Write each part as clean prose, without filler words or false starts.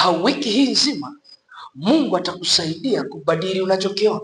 au wiki hii nzima, Mungu atakusaidia kubadili unachokiona.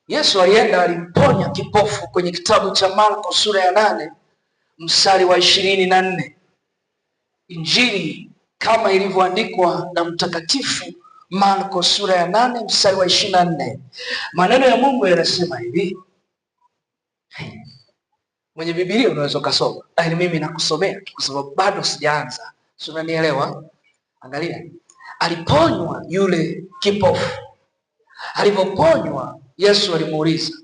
Yesu alienda alimponya kipofu kwenye kitabu cha Marko sura ya 8 mstari wa 24. Injili kama ilivyoandikwa na mtakatifu Marko sura ya 8 mstari wa 24. Maneno ya Mungu yanasema hivi. Mwenye Biblia unaweza kusoma, lakini mimi nakusomea kwa sababu bado sijaanza. Si unanielewa? Angalia. Aliponywa yule kipofu. Alipoponywa, Yesu alimuuliza,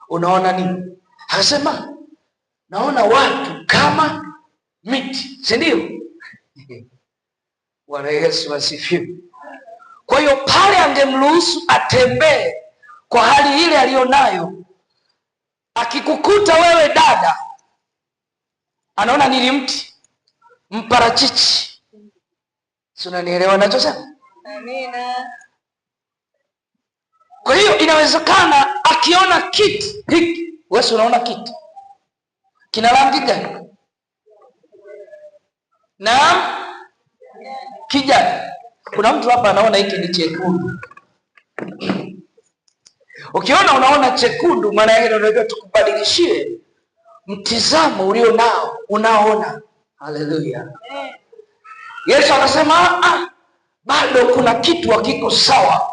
unaona nini? Akasema, naona watu kama miti, si ndio? Bwana Yesu asifiwe. Kwa hiyo pale angemruhusu atembee kwa hali ile aliyonayo. Akikukuta wewe dada, anaona nili mti, mparachichi. Si unanielewa nachosema? Amina. Kwa hiyo inawezekana akiona kiti hiki, wewe unaona kiti kina rangi gani? Naam, kijani. Kuna mtu hapa anaona hiki ni chekundu. Ukiona unaona chekundu, maana yake unajua tukubadilishie mtizamo ulio nao, unaona. Haleluya. Yesu akasema, bado kuna kitu hakiko sawa.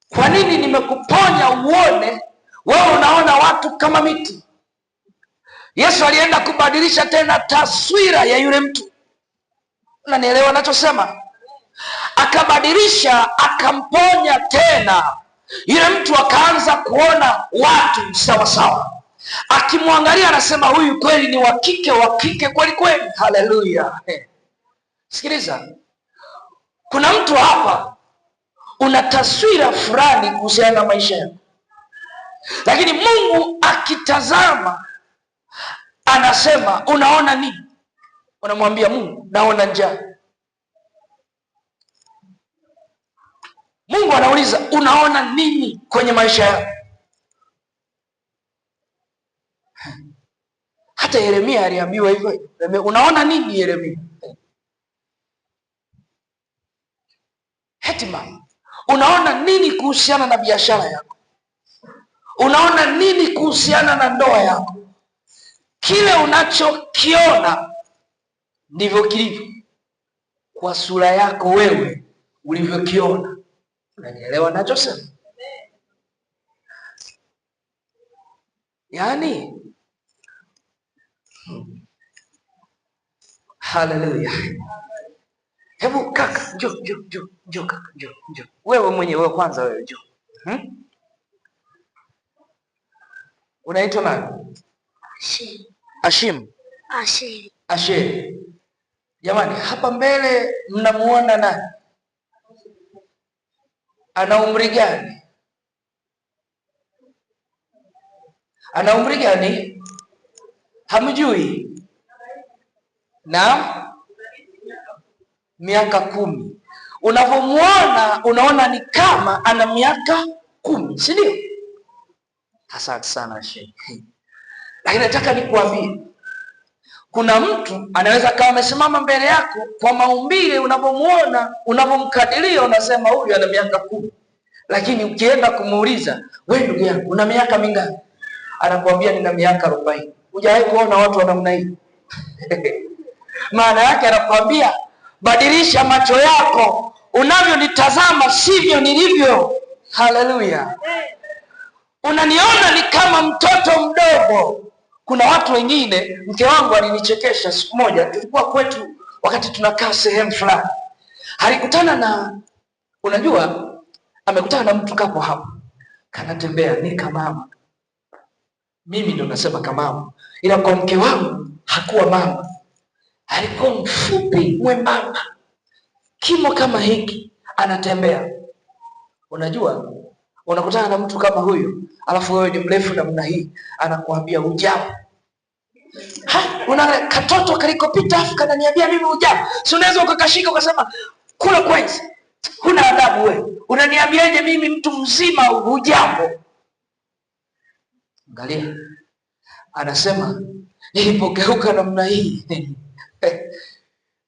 Kwa nini nimekuponya uone, wewe unaona watu kama miti? Yesu alienda kubadilisha tena taswira ya yule mtu. Unanielewa nachosema? Akabadilisha, akamponya tena. Yule mtu akaanza kuona watu sawa sawa. Akimwangalia anasema huyu kweli ni wa kike kweli kweli. Haleluya. Sikiliza. Kuna mtu hapa una taswira fulani kuhusiana na maisha yako. Lakini Mungu akitazama anasema unaona nini? Unamwambia Mungu, naona njaa. Mungu anauliza unaona nini kwenye maisha yako? Hata Yeremia aliambiwa hivyo. Unaona nini Yeremia? Hetima. Unaona nini kuhusiana na biashara yako? Unaona nini kuhusiana na ndoa yako? Kile unachokiona ndivyo kilivyo kwa sura yako wewe ulivyokiona. Unanielewa nachosema? Yaani, haleluya. Hebu kaka, njoo kaka, njoo. Wewe mwenyewe kwanza, wewe njoo. Unaitwa nani? Ashim. Ashim. Jamani, hapa mbele mnamuona nani? Ana umri gani? Ana umri gani? Hamjui? Naam, miaka 10. Unavyomuona unaona ni kama ana miaka 10, si ndio? Asante sana Sheikh. Lakini nataka nikuambie, kuna mtu anaweza kama amesimama mbele yako, kwa maumbile unavyomuona, unavyomkadiria unasema huyu ana miaka 10. Lakini ukienda kumuuliza, wewe ndugu yangu una miaka mingapi? Anakuambia nina miaka 40. Hujawahi kuona watu wa namna hii? Maana yake anakuambia badilisha macho yako, unavyonitazama sivyo nilivyo. Haleluya. Unaniona ni kama mtoto mdogo. Kuna watu wengine, mke wangu alinichekesha siku moja, tulikuwa kwetu wakati tunakaa sehemu fulani. Alikutana na, unajua, amekutana na mtu kapo hapo. Kanatembea ni kama mimi ndo nasema kama, ila kwa mke wangu hakuwa mama. Alikuwa mfupi, mwembamba, kimo kama hiki, anatembea. Unajua, unakutana na mtu kama huyu, alafu wewe ni mrefu namna hii, anakuambia ujambo. Una katoto kalikopita afu kananiambia mimi ujambo. Si unaweza ukakashika ukasema kula kwanza. Huna adabu wewe. Unaniambiaje mimi mtu mzima ujambo? Angalia. Anasema nilipogeuka namna hii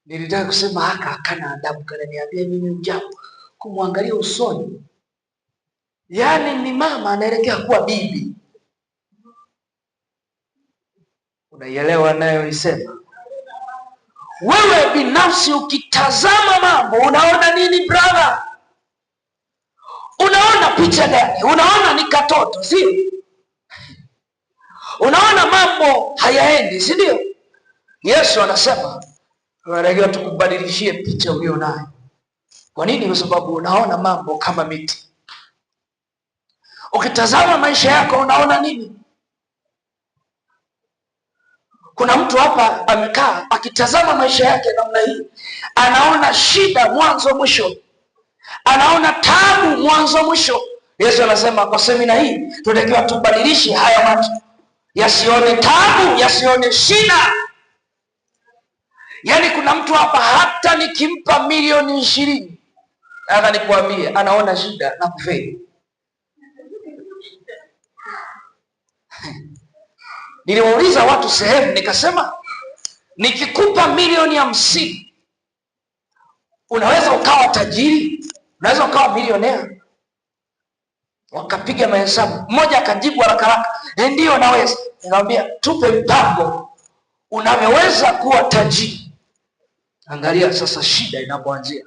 Nilitaka kusema hakana adabu, kananiambia mimi mjambo kumwangalia usoni. Yaani ni mama anaelekea kuwa bibi. Unaielewa nayoisema? Wewe binafsi ukitazama mambo unaona nini brother? Unaona picha gani? Unaona ni katoto, sio? Unaona mambo hayaendi, si ndio? Yesu anasema tunatakiwa tukubadilishie picha ulionayo. Kwa nini? Kwa sababu unaona mambo kama miti. Ukitazama maisha yako unaona nini? Kuna mtu hapa amekaa akitazama maisha yake namna hii, anaona shida mwanzo mwisho, anaona taabu mwanzo mwisho. Yesu anasema kwa semina hii tunatakiwa tubadilishe haya macho, yasione taabu, yasione shida. Yaani kuna mtu hapa hata nikimpa milioni 20, nataka nikuambie, anaona shida na kufeli. Niliwauliza watu sehemu nikasema, nikikupa milioni 50 unaweza ukawa tajiri, unaweza ukawa milionea? Wakapiga mahesabu, mmoja akajibu haraka haraka, ndio naweza. Nikamwambia tupe mpango unavyoweza kuwa tajiri. Angalia sasa shida inapoanzia.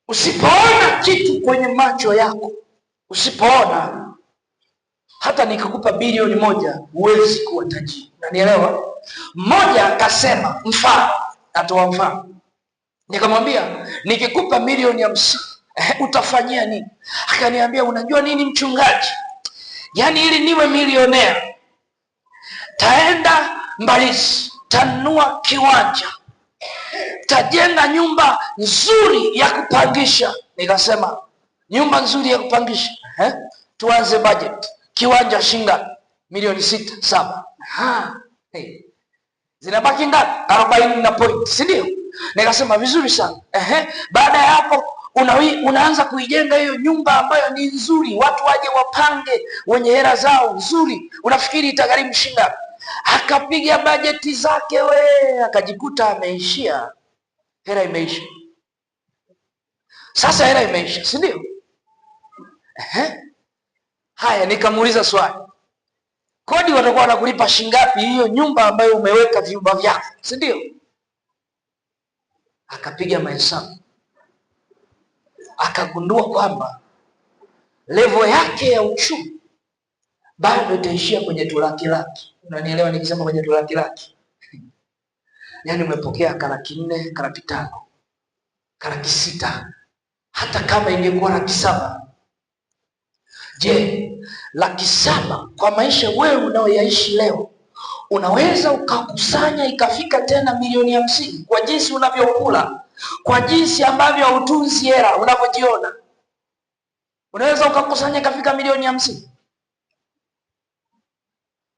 Usipoona kitu kwenye macho yako, usipoona, hata nikikupa bilioni 1 huwezi kuwa tajiri. Unanielewa? Mmoja akasema, mfano, atoa mfano. Nikamwambia nikikupa milioni 50 utafanyia nini? Akaniambia unajua nini mchungaji? Yaani ili niwe milionea taenda Mbalizi, tanunua kiwanja, tajenga nyumba nzuri ya kupangisha. Nikasema nyumba nzuri ya kupangisha, tuanze budget. Kiwanja shinga milioni 6, 7. Zinabaki ngapi? 40 na point, si ndio? Nikasema vizuri sana. Baada ya hapo unaanza kuijenga hiyo nyumba ambayo ni nzuri, watu waje wapange wenye hela zao nzuri. Unafikiri itagharimu shinga? Akapiga bajeti zake akajikuta ameishia, hela imeisha. Sasa hela imeisha, si ndio? Haya, nikamuuliza swali, kodi watakuwa wanakulipa shingapi hiyo nyumba ambayo umeweka vyumba vyako, si ndio? Akapiga mahesabu, akagundua kwamba level yake ya uchumi bado itaishia kwenye tulaki laki. Unanielewa nikisema kwenye tulaki laki? Yaani umepokea kalaki 4, kalaki 5, kalaki 6. Hata kama ingekuwa laki 7, je, laki 7 kwa maisha wewe unaoyaishi leo unaweza ukakusanya ikafika tena milioni 50 kwa jinsi unavyokula, kwa jinsi ambavyo hautunzi hela unavyojiona? Unaweza ukakusanya ikafika milioni 50?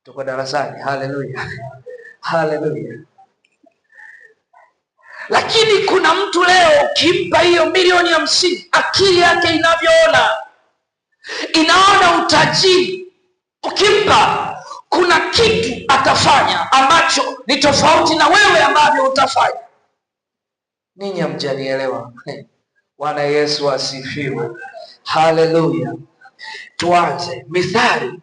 Tuko darasani. Haleluya, haleluya. Lakini kuna mtu leo ukimpa hiyo milioni 50, akili yake inaona utajiri. Ukimpa kuna kitu atafanya ambacho ni tofauti na wewe ambavyo utafanya. Ninyi hamjanielewa. Bwana Yesu asifiwe. Haleluya. Tuanze Mithali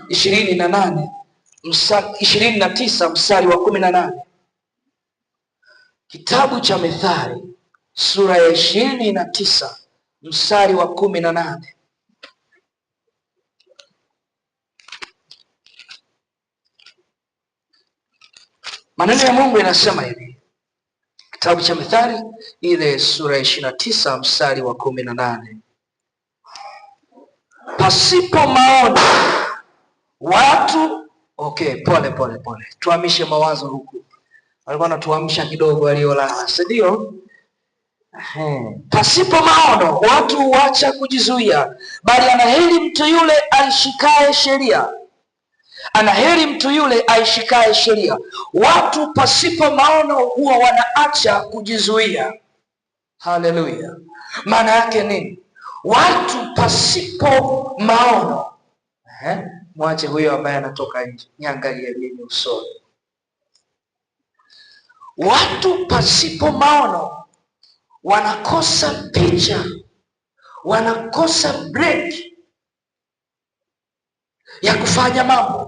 29 mstari wa 18. Kitabu cha Mithali sura ya 29 mstari wa 18. Maneno ya Mungu yanasema hivi. Kitabu cha Mithali ile sura ya 29 mstari wa 18. Pasipo maono watu, pole. Tuhamishe mawazo huku. Walikuwa wanatuamsha kidogo waliolala, si ndio? Pasipo maono watu huacha kujizuia, bali anaheri mtu yule aishikaye sheria. Anaheri mtu yule aishikaye sheria. Watu pasipo maono huwa wanaacha kujizuia. Haleluya. Maana yake nini? Watu pasipo maono. Mwache huyo ambaye anatoka nje, niangalie mimi usoni. Watu pasipo maono wanakosa picha, wanakosa break ya kufanya mambo.